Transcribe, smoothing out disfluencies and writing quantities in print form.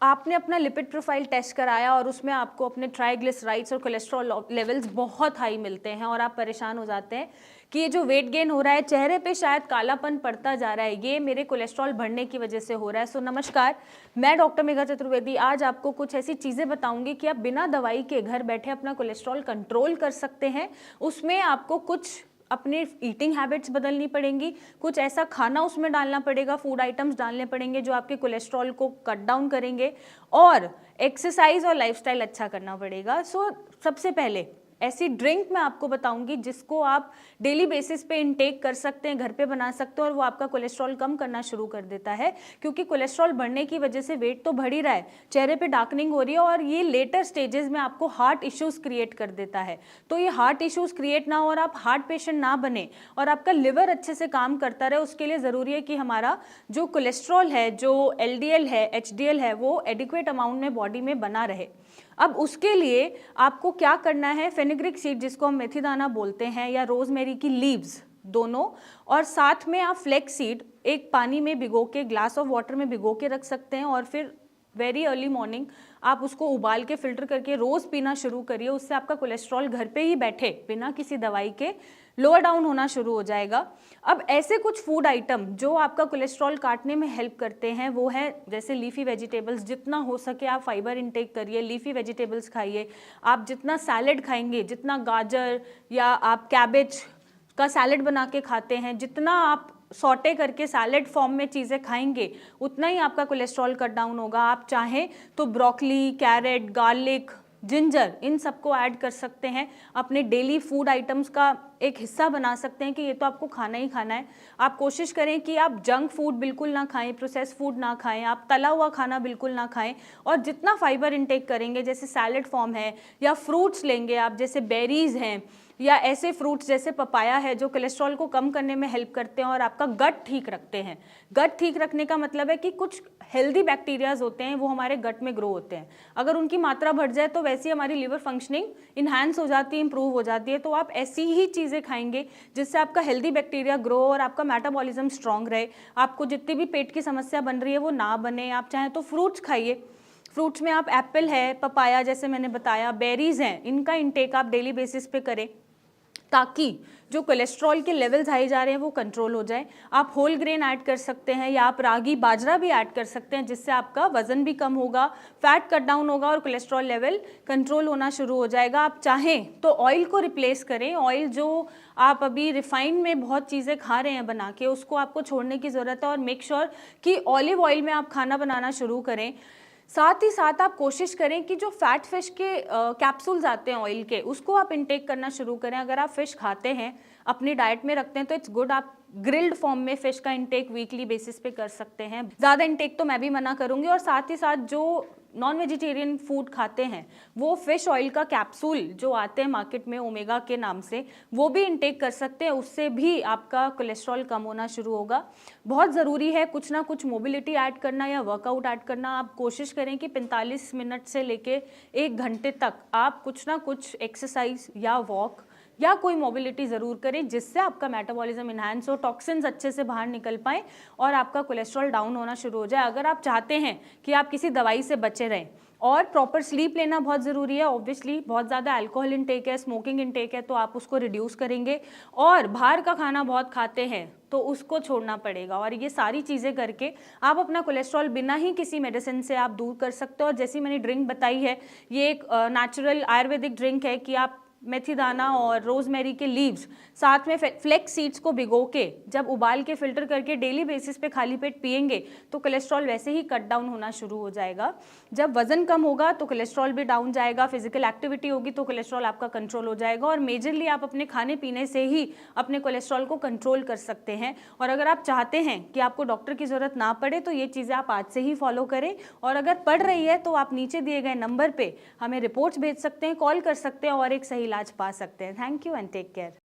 आपने अपना lipid profile test कराया और उसमें आपको अपने ट्राइग्लिसराइड्स और कोलेस्ट्रॉल लेवल्स बहुत हाई मिलते हैं और आप परेशान हो जाते हैं कि ये जो वेट गेन हो रहा है, चेहरे पे शायद कालापन पड़ता जा रहा है, ये मेरे कोलेस्ट्रॉल बढ़ने की वजह से हो रहा है। सो नमस्कार, मैं डॉक्टर मेघा चतुर्वेदी आज आपको कुछ ऐसी चीज़ें बताऊंगी कि आप बिना दवाई के घर बैठे अपना कोलेस्ट्रॉल कंट्रोल कर सकते हैं। उसमें आपको कुछ अपने ईटिंग हैबिट्स बदलनी पड़ेंगी, कुछ ऐसा खाना उसमें डालना पड़ेगा, फूड आइटम्स डालने पड़ेंगे जो आपके कोलेस्ट्रॉल को कट डाउन करेंगे, और एक्सरसाइज और लाइफस्टाइल अच्छा करना पड़ेगा। सो सबसे पहले ऐसी ड्रिंक मैं आपको बताऊंगी जिसको आप डेली बेसिस पे इनटेक कर सकते हैं, घर पे बना सकते हैं और वो आपका कोलेस्ट्रॉल कम करना शुरू कर देता है। क्योंकि कोलेस्ट्रॉल बढ़ने की वजह से वेट तो बढ़ ही रहा है, चेहरे पे डार्कनिंग हो रही है और ये लेटर स्टेजेस में आपको हार्ट इश्यूज क्रिएट कर देता है। तो ये हार्ट इश्यूज क्रिएट ना हो और आप हार्ट पेशेंट ना बने और आपका लिवर अच्छे से काम करता रहे, उसके लिए ज़रूरी है कि हमारा जो कोलेस्ट्रॉल है, जो LDL है, HDL है, वो एडिक्वेट अमाउंट में बॉडी में बना रहे। अब उसके लिए आपको क्या करना है, फेनुग्रीक सीड जिसको हम मेथी दाना बोलते हैं, या रोजमेरी की लीव्स दोनों, और साथ में आप फ्लेक्स सीड एक पानी में भिगो के, ग्लास ऑफ वाटर में भिगो के रख सकते हैं और फिर वेरी अर्ली मॉर्निंग आप उसको उबाल के फिल्टर करके रोज़ पीना शुरू करिए। उससे आपका कोलेस्ट्रॉल घर पे ही बैठे बिना किसी दवाई के लोअर डाउन होना शुरू हो जाएगा। अब ऐसे कुछ फूड आइटम जो आपका कोलेस्ट्रॉल काटने में हेल्प करते हैं वो है जैसे लीफी वेजिटेबल्स, जितना हो सके आप फाइबर इनटेक करिए, लीफी वेजिटेबल्स खाइए। आप जितना सैलेड खाएंगे, जितना गाजर या आप कैबेज का सैलेड बना के खाते हैं, जितना आप सॉटे करके सैलेड फॉर्म में चीज़ें खाएंगे, उतना ही आपका कोलेस्ट्रॉल कट डाउन होगा। आप चाहें तो ब्रोकली, कैरेट, गार्लिक, जिंजर, इन सबको ऐड कर सकते हैं, अपने डेली फूड आइटम्स का एक हिस्सा बना सकते हैं कि ये तो आपको खाना ही खाना है। आप कोशिश करें कि आप जंक फूड बिल्कुल ना खाएं, प्रोसेस फूड ना खाएं, आप तला हुआ खाना बिल्कुल ना खाएं, और जितना फाइबर इनटेक करेंगे जैसे सैलेड फॉर्म है, या फ्रूट्स लेंगे आप जैसे बेरीज हैं, या ऐसे फ्रूट्स जैसे पपाया है जो कोलेस्ट्रॉल को कम करने में हेल्प करते हैं और आपका गट ठीक रखते हैं। गट ठीक रखने का मतलब है कि कुछ हेल्दी बैक्टीरियाज होते हैं वो हमारे गट में ग्रो होते हैं, अगर उनकी मात्रा बढ़ जाए तो वैसे ही हमारी लिवर फंक्शनिंग इन्हांस हो जाती है, इंप्रूव हो जाती है। तो आप ऐसी ही चीज़ें खाएंगे जिससे आपका हेल्दी बैक्टीरिया ग्रो और आपका मेटाबॉलिज्म स्ट्रांग रहे, आपको जितनी भी पेट की समस्या बन रही है वो ना बने। आप चाहें तो फ्रूट्स खाइए, फ्रूट्स में आप एप्पल है, पपाया जैसे मैंने बताया, बेरीज हैं, इनका इंटेक आप डेली बेसिस पे करें ताकि जो कोलेस्ट्रॉल के लेवल्स हाई जा रहे हैं वो कंट्रोल हो जाए। आप होल ग्रेन ऐड कर सकते हैं या आप रागी बाजरा भी ऐड कर सकते हैं, जिससे आपका वजन भी कम होगा, फैट कट डाउन होगा और कोलेस्ट्रॉल लेवल कंट्रोल होना शुरू हो जाएगा। आप चाहें तो ऑयल को रिप्लेस करें, ऑयल जो आप अभी रिफाइंड में बहुत चीज़ें खा रहे हैं बना के, उसको आपको छोड़ने की ज़रूरत है और मेक श्योर कि ऑलिव ऑयल में आप खाना बनाना शुरू करें। साथ ही साथ आप कोशिश करें कि जो फैट फिश के कैप्सूल्स आते हैं ऑयल के, उसको आप इनटेक करना शुरू करें। अगर आप फिश खाते हैं, अपनी डाइट में रखते हैं, तो इट्स गुड आप ग्रिल्ड फॉर्म में फिश का इंटेक वीकली बेसिस पे कर सकते हैं। ज़्यादा इंटेक तो मैं भी मना करूंगी। और साथ ही साथ जो नॉन वेजिटेरियन फूड खाते हैं वो फिश ऑयल का कैप्सूल जो आते हैं मार्केट में ओमेगा के नाम से, वो भी इंटेक कर सकते हैं, उससे भी आपका कोलेस्ट्रॉल कम होना शुरू होगा। बहुत ज़रूरी है कुछ ना कुछ मोबिलिटी ऐड करना या वर्कआउट ऐड करना। आप कोशिश करें कि 45 मिनट से लेके 1 घंटे तक आप कुछ ना कुछ एक्सरसाइज या वॉक या कोई मोबिलिटी ज़रूर करें, जिससे आपका मेटाबॉलिज्म इन्हांस हो, टॉक्सिन्स अच्छे से बाहर निकल पाएँ और आपका कोलेस्ट्रॉल डाउन होना शुरू हो जाए। अगर आप चाहते हैं कि आप किसी दवाई से बचे रहें, और प्रॉपर स्लीप लेना बहुत ज़रूरी है। ऑब्वियसली बहुत ज़्यादा अल्कोहल इंटेक है, स्मोकिंग इंटेक है, तो आप उसको रिड्यूस करेंगे, और बाहर का खाना बहुत खाते हैं तो उसको छोड़ना पड़ेगा। और ये सारी चीज़ें करके आप अपना कोलेस्ट्रॉल बिना ही किसी मेडिसिन से आप दूर कर सकते हो। और जैसी मैंने ड्रिंक बताई है, ये एक नेचुरल आयुर्वेदिक ड्रिंक है कि आप मेथी दाना और रोजमेरी के लीव्स साथ में फ्लेक्स सीड्स को भिगो के जब उबाल के फिल्टर करके डेली बेसिस पे खाली पेट पिएंगे तो कोलेस्ट्रॉल वैसे ही कट डाउन होना शुरू हो जाएगा। जब वजन कम होगा तो कोलेस्ट्रॉल भी डाउन जाएगा, फिजिकल एक्टिविटी होगी तो कोलेस्ट्रॉल आपका कंट्रोल हो जाएगा। और मेजरली आप अपने खाने पीने से ही अपने कोलेस्ट्रॉल को कंट्रोल कर सकते हैं। और अगर आप चाहते हैं कि आपको डॉक्टर की ज़रूरत ना पड़े तो ये चीज़ें आप आज से ही फॉलो करें। और अगर पड़ रही है तो आप नीचे दिए गए नंबर पर हमें रिपोर्ट्स भेज सकते हैं, कॉल कर सकते हैं और एक सही इलाज पा सकते हैं। Thank you and take care.